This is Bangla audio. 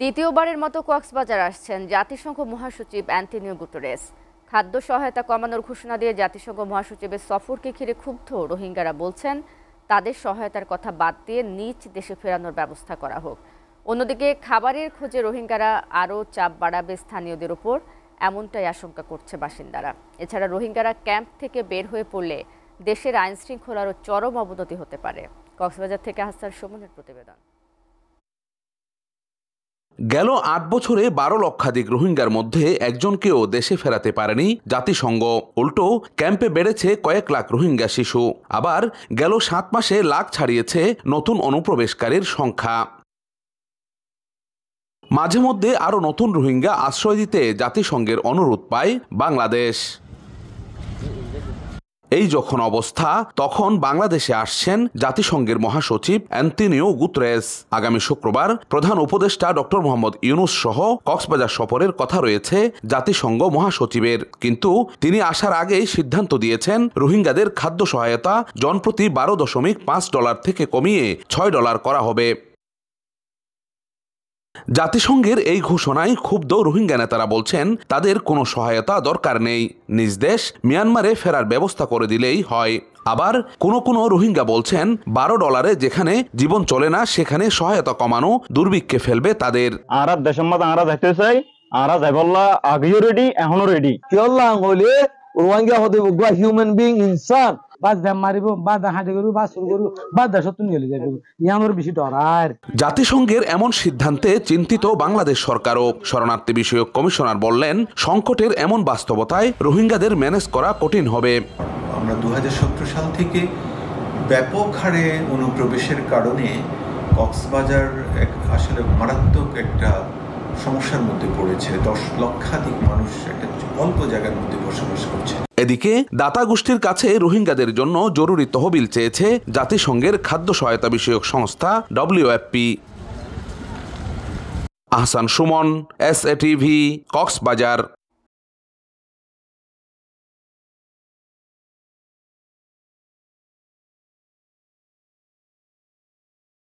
দ্বিতীয়বারের মতো কক্সবাজার আসছেন জাতিসংঘ মহাসচিব অ্যান্টোনিও গুতেরেস। খাদ্য সহায়তা কমানোর ঘোষণা দিয়ে জাতিসংঘ মহাসচিবের সফরকে ঘিরে ক্ষুব্ধ রোহিঙ্গারা বলছেন তাদের সহায়তার কথা বাদ দিয়ে নিজ দেশে ফেরানোর ব্যবস্থা করা হোক। অন্যদিকে খাবারের খোঁজে রোহিঙ্গারা আরও চাপ বাড়াবে স্থানীয়দের উপর, এমনটাই আশঙ্কা করছে বাসিন্দারা। এছাড়া রোহিঙ্গারা ক্যাম্প থেকে বের হয়ে পড়লে দেশের আইন শৃঙ্খলারও চরম অবনতি হতে পারে। কক্সবাজার থেকে হাসান সুমনের প্রতিবেদন। গেল ৮ বছরে ১২ লক্ষাধিক রোহিঙ্গার মধ্যে একজনকেও দেশে ফেরাতে পারেনি জাতিসংঘ। উল্টো ক্যাম্পে বেড়েছে কয়েক লাখ রোহিঙ্গা শিশু। আবার গেল ৭ মাসে লাখ ছাড়িয়েছে নতুন অনুপ্রবেশকারীর সংখ্যা। মাঝে মধ্যে আরও নতুন রোহিঙ্গা আশ্রয় দিতে জাতিসংঘের অনুরোধ পায় বাংলাদেশ। এই যখন অবস্থা, তখন বাংলাদেশে আসছেন জাতিসংঘের মহাসচিব অ্যান্টোনিও গুতেরেস। আগামী শুক্রবার প্রধান উপদেষ্টা ডক্টর মোহাম্মদ ইউনূস সহ কক্সবাজার সফরের কথা রয়েছে জাতিসংঘ মহাসচিবের। কিন্তু তিনি আসার আগেই সিদ্ধান্ত দিয়েছেন রোহিঙ্গাদের খাদ্য সহায়তা জনপ্রতি $12.5 থেকে কমিয়ে $6 করা হবে। জাতিসংঘের এই ঘোষণায় ক্ষুব্ধ রোহিঙ্গা নেতারা বলছেন তাদের কোনো সহায়তা দরকার নেই, নিজ দেশ মিয়ানমারে ফেরার ব্যবস্থা করে দিলেই হয়। আবার কোনো রোহিঙ্গা বলছেন $12 যেখানে জীবন চলে না সেখানে সহায়তা কমানো দুর্ভিক্ষে ফেলবে তাদের। আরা দেশের মধ্যে আরা যাইতে চাই, আরা যাইবল্লা আগেও রেডি, এখনো রেডি। কিয়ল্লা হইলে রোহিঙ্গা হতে গা হিউম্যান বিং ইনসান বাদ দাম মারিব, বাদ হাঁটে করব, বাদ শুরু করব, বাদ দা সত্য নিয়ে যাইব, ইয়ানোর বেশি ডরার। জাতিসংঘের এমন সিদ্ধান্তে চিন্তিত বাংলাদেশ সরকারও। শরণার্থী বিষয়ক কমিশনার বললেন, সংকটের এমন বাস্তবতায় রোহিঙ্গাদের ম্যানেজ করা কঠিন হবে। আমরা ২০১৭ সাল থেকে ব্যাপক হারে অনুপ্রবেশের কারণে কক্সবাজার আসলে মারাত্মক একটা সমস্যার মধ্যে পড়েছে। ১০ লক্ষাধিক মানুষ একটা অল্প জায়গার মধ্যে বসবাস করছে। এদিকে দাতা গোষ্ঠীর কাছে রোহিঙ্গাদের জন্য জরুরি তহবিল চেয়েছে জাতিসংঘের খাদ্য সহায়তা বিষয়ক সংস্থা WFP। Ahsan Suman, SA TV, Cox's Bazar.